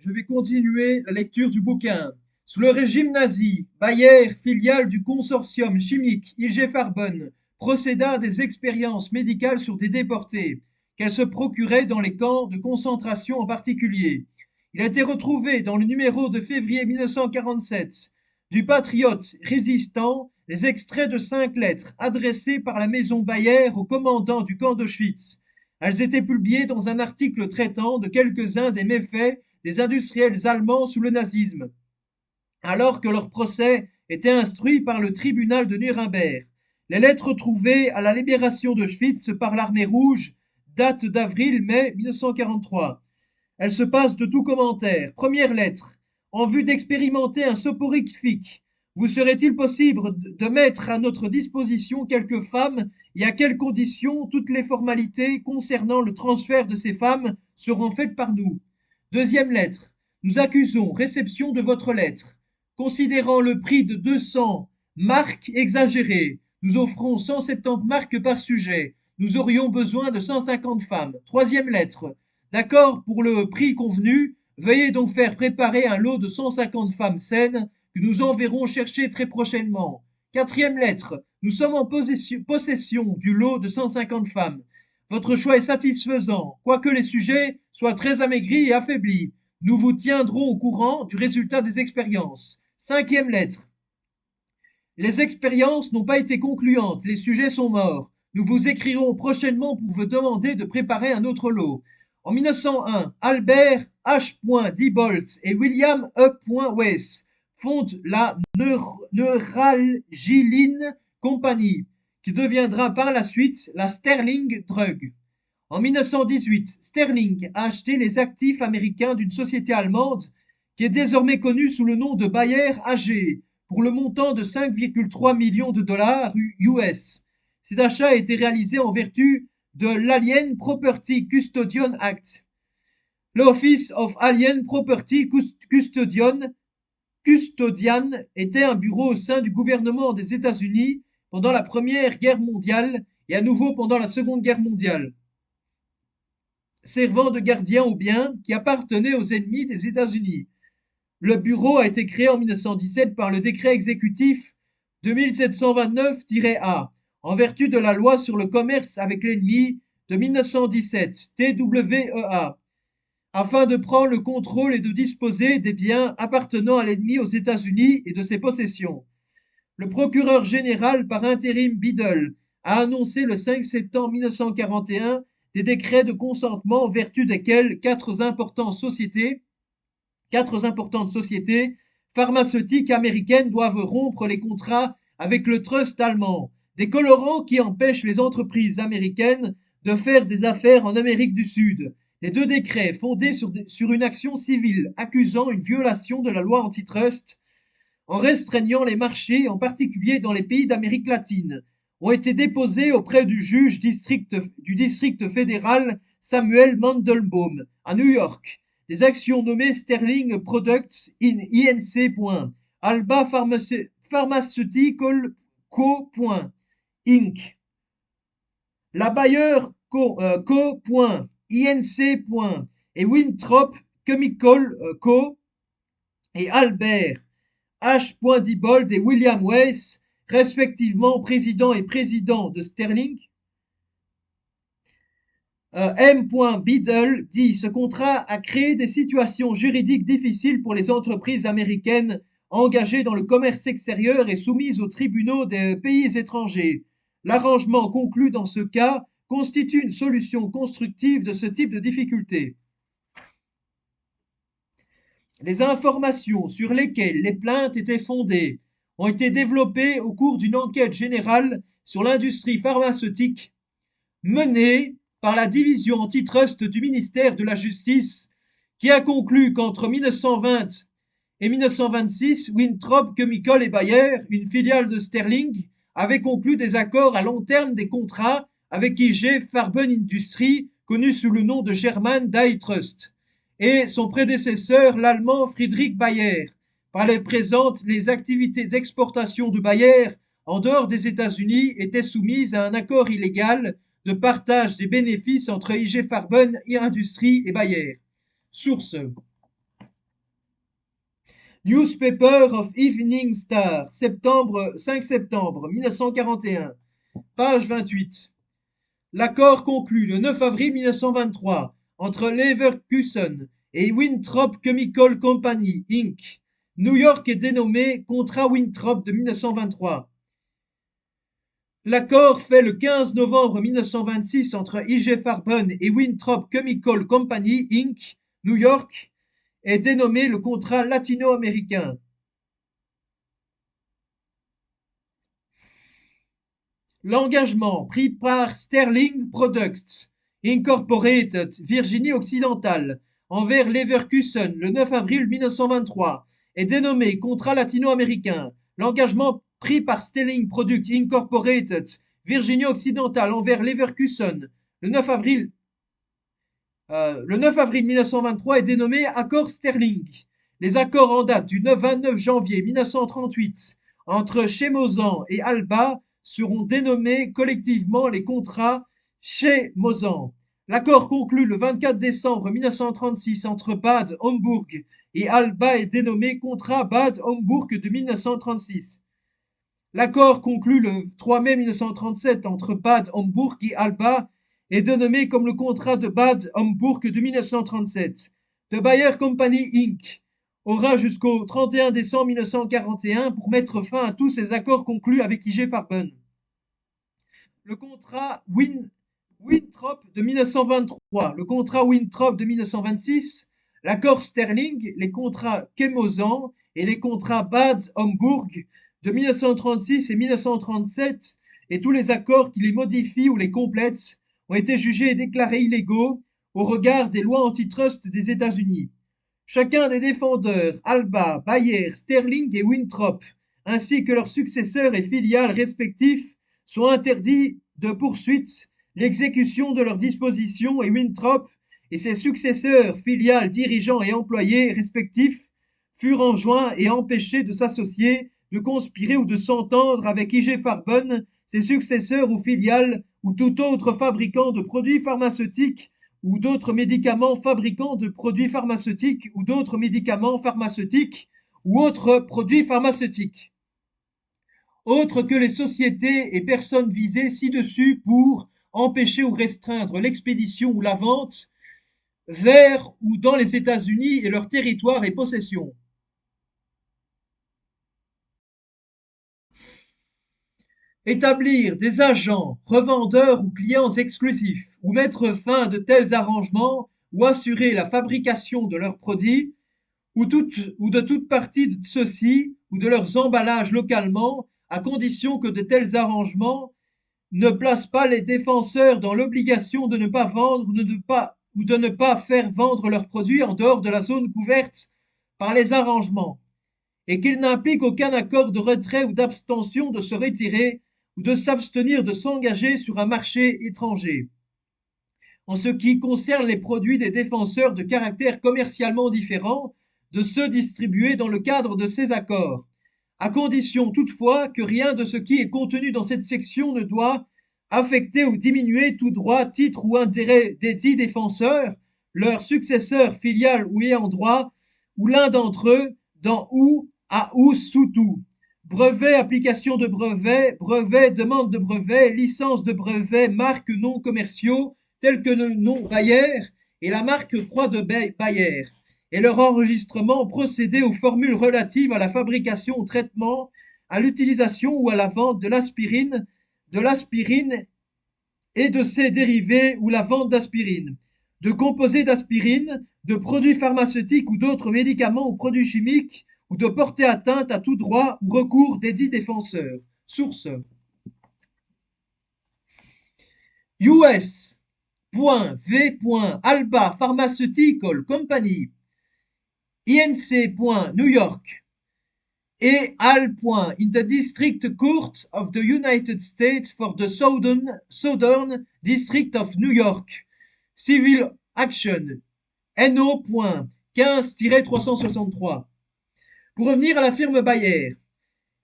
je vais continuer la lecture du bouquin. Sous le régime nazi, Bayer, filiale du consortium chimique IG Farben, procéda à des expériences médicales sur des déportés, qu'elle se procurait dans les camps de concentration en particulier. Il a été retrouvé dans le numéro de février 1947 du Patriote résistant les extraits de 5 lettres adressées par la maison Bayer au commandant du camp d'Auschwitz. Elles étaient publiées dans un article traitant de quelques-uns des méfaits des industriels allemands sous le nazisme, alors que leur procès était instruit par le tribunal de Nuremberg. Les lettres trouvées à la libération d'Auschwitz par l'armée rouge datent d'avril-mai 1943. Elles se passent de tout commentaire. Première lettre. En vue d'expérimenter un soporifique, vous serait-il possible de mettre à notre disposition quelques femmes et à quelles conditions toutes les formalités concernant le transfert de ces femmes seront faites par nous? Deuxième lettre. Nous accusons réception de votre lettre. Considérant le prix de 200 marques exagéré, nous offrons 170 marques par sujet. Nous aurions besoin de 150 femmes. Troisième lettre. D'accord pour le prix convenu, veuillez donc faire préparer un lot de 150 femmes saines que nous enverrons chercher très prochainement. Quatrième lettre. Nous sommes en possession du lot de 150 femmes. Votre choix est satisfaisant, quoique les sujets soient très amaigris et affaiblis. Nous vous tiendrons au courant du résultat des expériences. Cinquième lettre. Les expériences n'ont pas été concluantes, les sujets sont morts. Nous vous écrirons prochainement pour vous demander de préparer un autre lot. En 1901, Albert H. Diebold et William E. Weiss fondent la Neuralgiline Company, qui deviendra par la suite la Sterling Drug. En 1918, Sterling a acheté les actifs américains d'une société allemande qui est désormais connue sous le nom de Bayer AG pour le montant de 5,3 millions de dollars US. Cet achat a été réalisé en vertu de l'Alien Property Custodian Act. L'Office of Alien Property Custodian était un bureau au sein du gouvernement des États-Unis pendant la Première Guerre mondiale et à nouveau pendant la Seconde Guerre mondiale, servant de gardien aux biens qui appartenaient aux ennemis des États-Unis. Le bureau a été créé en 1917 par le décret exécutif 2729-A, en vertu de la loi sur le commerce avec l'ennemi de 1917, TWEA, afin de prendre le contrôle et de disposer des biens appartenant à l'ennemi aux États-Unis et de ses possessions. Le procureur général par intérim Biddle a annoncé le 5 septembre 1941 des décrets de consentement en vertu desquels quatre importantes sociétés pharmaceutiques américaines doivent rompre les contrats avec le trust allemand, des colorants qui empêchent les entreprises américaines de faire des affaires en Amérique du Sud. Les deux décrets, fondés sur une action civile accusant une violation de la loi antitrust en restreignant les marchés, en particulier dans les pays d'Amérique latine, ont été déposés auprès du juge du district fédéral Samuel Mandelbaum à New York. Les actions nommées Sterling Products Inc. Alba Pharmaceutical Co. Inc. La Bayer Co. Inc. et Winthrop Chemical Co. et Albert H. Diebold et William Weiss, respectivement président et président de Sterling. M. Biddle dit: ce contrat a créé des situations juridiques difficiles pour les entreprises américaines engagées dans le commerce extérieur et soumises aux tribunaux des pays étrangers. L'arrangement conclu dans ce cas constitue une solution constructive de ce type de difficultés. Les informations sur lesquelles les plaintes étaient fondées ont été développées au cours d'une enquête générale sur l'industrie pharmaceutique menée par la division antitrust du ministère de la Justice, qui a conclu qu'entre 1920 et 1926, Winthrop Chemical et Bayer, une filiale de Sterling, avaient conclu des accords à long terme des contrats avec IG Farben Industries, connu sous le nom de German Die Trust, et son prédécesseur, l'allemand Friedrich Bayer. Par les présentes, les activités d'exportation de Bayer en dehors des États-Unis étaient soumises à un accord illégal de partage des bénéfices entre IG Farben Industries et Bayer. Source: Newspaper of Evening Star, 5 septembre 1941, page 28. L'accord conclu le 9 avril 1923 entre Leverkusen et Winthrop Chemical Company, Inc. New York est dénommé Contrat Winthrop de 1923. L'accord fait le 15 novembre 1926 entre I.G. Farben et Winthrop Chemical Company, Inc., New York, est dénommé le contrat latino-américain. L'engagement pris par Sterling Products Incorporated, Virginie occidentale, envers Leverkusen le 9 avril 1923 est dénommé contrat latino-américain. L'engagement pris par Sterling Products Incorporated, Virginie occidentale, envers Leverkusen le 9 avril 1923 est dénommé accord Sterling. Les accords en date du 29 janvier 1938 entre Chemosan et Alba seront dénommés collectivement les contrats Chemosan. L'accord conclu le 24 décembre 1936 entre Bad Homburg et Alba est dénommé contrat Bad Homburg de 1936. L'accord conclu le 3 mai 1937 entre Bad Homburg et Alba est dénommé comme le contrat de Bad Homburg de 1937. The Bayer Company Inc. aura jusqu'au 31 décembre 1941 pour mettre fin à tous ces accords conclus avec I.G. Farben. Le contrat Winthrop de 1923, le contrat Winthrop de 1926, l'accord Sterling, les contrats Chemosan et les contrats Bad Homburg de 1936 et 1937 et tous les accords qui les modifient ou les complètent ont été jugés et déclarés illégaux au regard des lois antitrust des États-Unis. Chacun des défendeurs, Alba, Bayer, Sterling et Winthrop, ainsi que leurs successeurs et filiales respectifs, sont interdits de poursuite l'exécution de leurs dispositions et Winthrop et ses successeurs, filiales, dirigeants et employés respectifs furent enjoints et empêchés de s'associer, de conspirer ou de s'entendre avec I.G. Farben, ses successeurs ou filiales ou tout autre fabricant de produits pharmaceutiques ou d'autres médicaments fabricants de produits pharmaceutiques ou d'autres médicaments pharmaceutiques ou autres produits pharmaceutiques. Autres que les sociétés et personnes visées ci-dessus pour empêcher ou restreindre l'expédition ou la vente vers ou dans les États-Unis et leur territoire et possession. Établir des agents, revendeurs ou clients exclusifs, ou mettre fin à de tels arrangements, ou assurer la fabrication de leurs produits, ou de toute partie de ceux-ci, ou de leurs emballages localement, à condition que de tels arrangements ne placent pas les défenseurs dans l'obligation de ne pas vendre ou de ne pas faire vendre leurs produits en dehors de la zone couverte par les arrangements, et qu'ils n'impliquent aucun accord de retrait ou d'abstention de se retirer ou de s'abstenir de s'engager sur un marché étranger. En ce qui concerne les produits des défenseurs de caractère commercialement différent de ceux distribués dans le cadre de ces accords, à condition toutefois que rien de ce qui est contenu dans cette section ne doit affecter ou diminuer tout droit, titre ou intérêt des dits défenseurs, leurs successeurs, filiales ou ayants droit, ou l'un d'entre eux, dans ou, à ou, sous tout. Brevet, application de brevet, brevet, demande de brevet, licence de brevet, marques non commerciaux, tels que le nom Bayer et la marque Croix de Bayer, et leur enregistrement procéder aux formules relatives à la fabrication, au traitement, à l'utilisation ou à la vente de l'aspirine et de ses dérivés ou la vente d'aspirine, de composés d'aspirine, de produits pharmaceutiques ou d'autres médicaments ou produits chimiques, ou de porter atteinte à tout droit ou recours des dits défenseurs. Source US.V.Alba Pharmaceutical Company Inc. New York et Al. In the District Court of the United States for the Southern District of New York. Civil Action. NO. 15-363. Pour revenir à la firme Bayer,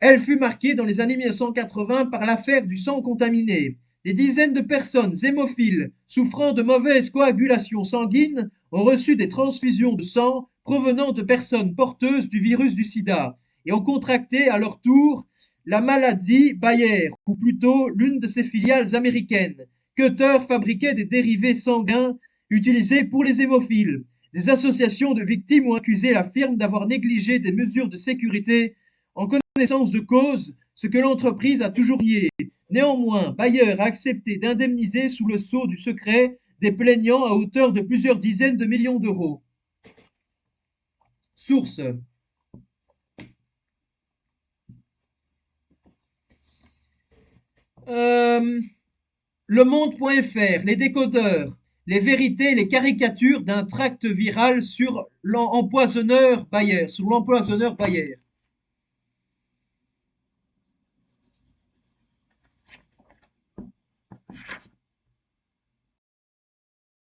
elle fut marquée dans les années 1980 par l'affaire du sang contaminé. Des dizaines de personnes hémophiles souffrant de mauvaise coagulation sanguine ont reçu des transfusions de sang provenant de personnes porteuses du virus du sida et ont contracté à leur tour la maladie Bayer, ou plutôt l'une de ses filiales américaines. Cutter fabriquait des dérivés sanguins utilisés pour les hémophiles. Des associations de victimes ont accusé la firme d'avoir négligé des mesures de sécurité en connaissance de cause, ce que l'entreprise a toujours nié. Néanmoins, Bayer a accepté d'indemniser sous le sceau du secret des plaignants à hauteur de plusieurs dizaines de millions d'euros. Source. Euh, Lemonde.fr, les décodeurs, les vérités et les caricatures d'un tract viral sur l'empoisonneur Bayer,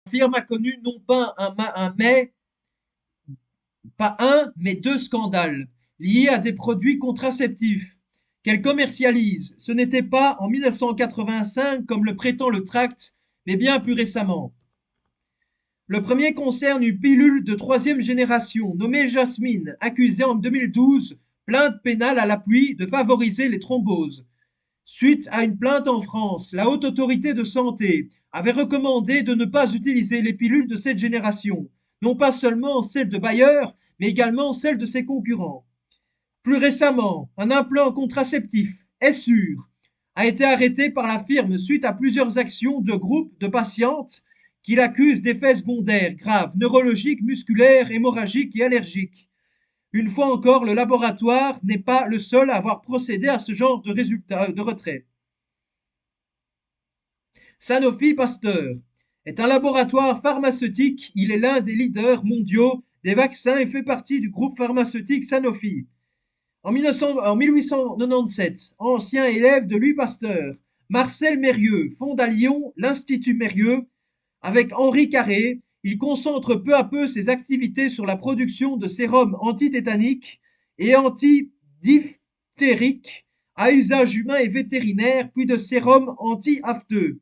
La firme a connu non pas pas un, mais deux scandales liés à des produits contraceptifs qu'elle commercialise. Ce n'était pas en 1985 comme le prétend le tract, mais bien plus récemment. Le premier concerne une pilule de troisième génération nommée Jasmine, accusée en 2012, plainte pénale à l'appui, de favoriser les thromboses. Suite à une plainte en France, la Haute Autorité de Santé avait recommandé de ne pas utiliser les pilules de cette génération, non pas seulement celles de Bayer, mais également celles de ses concurrents. Plus récemment, un implant contraceptif, Essure, a été arrêté par la firme suite à plusieurs actions de groupes de patientes qui l'accusent d'effets secondaires graves, neurologiques, musculaires, hémorragiques et allergiques. Une fois encore, le laboratoire n'est pas le seul à avoir procédé à ce genre de résultat de retrait. Sanofi Pasteur est un laboratoire pharmaceutique. Il est l'un des leaders mondiaux des vaccins et fait partie du groupe pharmaceutique Sanofi. En 1897, ancien élève de Louis Pasteur, Marcel Mérieux fonde à Lyon l'Institut Mérieux. Avec Henri Carré, il concentre peu à peu ses activités sur la production de sérums antitétaniques et antidiphthériques à usage humain et vétérinaire, puis de sérums anti-aphtheux.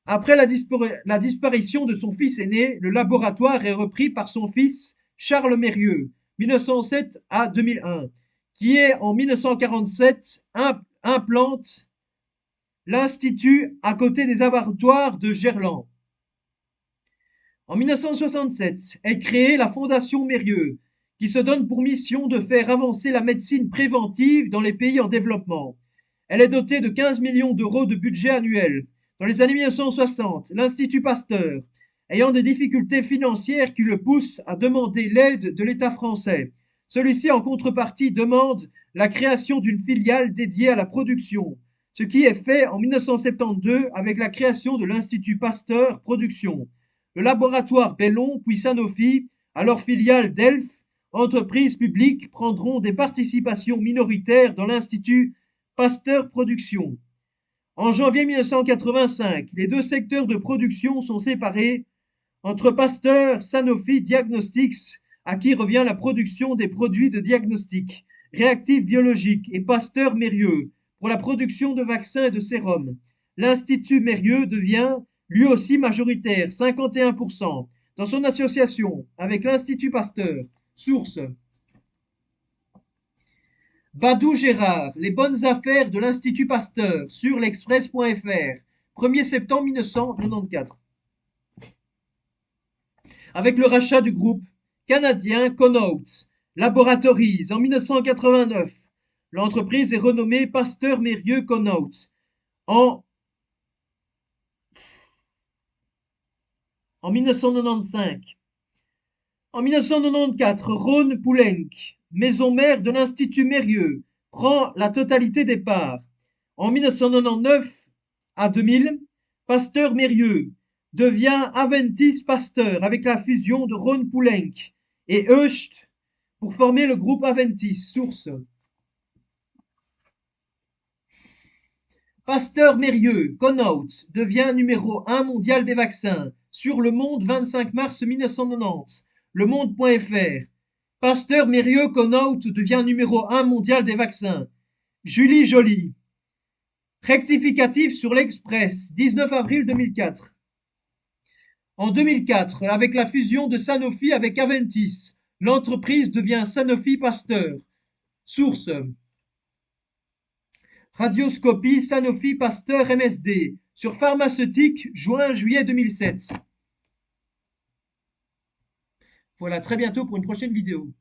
Après la disparition de son fils aîné, le laboratoire est repris par son fils Charles Mérieux, 1907 à 2001, qui est en 1947 implante l'institut à côté des abattoirs de Gerland. En 1967 est créée la Fondation Mérieux, qui se donne pour mission de faire avancer la médecine préventive dans les pays en développement. Elle est dotée de 15 millions d'euros de budget annuel. Dans les années 1960, l'Institut Pasteur, ayant des difficultés financières qui le poussent à demander l'aide de l'État français, celui-ci en contrepartie demande la création d'une filiale dédiée à la production, ce qui est fait en 1972 avec la création de l'Institut Pasteur Production. Le laboratoire Bellon puis Sanofi, à leur filiale Delphes, entreprises publiques, prendront des participations minoritaires dans l'Institut Pasteur Production. En janvier 1985, les deux secteurs de production sont séparés entre Pasteur Sanofi Diagnostics, à qui revient la production des produits de diagnostic, réactifs biologiques, et Pasteur Mérieux, pour la production de vaccins et de sérums. L'Institut Mérieux devient lui aussi majoritaire, 51%, dans son association avec l'Institut Pasteur. Source. Badou Gérard, les bonnes affaires de l'Institut Pasteur, sur l'Express.fr, 1er septembre 1994. Avec le rachat du groupe canadien Connaught Laboratories en 1989, l'entreprise est renommée Pasteur Mérieux Connaught. En 1995. En 1994, Rhône Poulenc, maison mère de l'Institut Mérieux, prend la totalité des parts. En 1999 à 2000, Pasteur Mérieux devient Aventis Pasteur avec la fusion de Rhône Poulenc et Heust pour former le groupe Aventis. Source. Pasteur Mérieux, Connaught, devient numéro 1 mondial des vaccins. Sur Le Monde, 25 mars 1990. Le Monde.fr. Pasteur Mérieux Connaught devient numéro 1 mondial des vaccins. Julie Joly. Rectificatif sur l'Express, 19 avril 2004. En 2004, avec la fusion de Sanofi avec Aventis, L'entreprise devient Sanofi Pasteur. Source: Radioscopie Sanofi Pasteur MSD. Sur Pharmaceutique, juin-juillet 2007. Voilà, très bientôt pour une prochaine vidéo.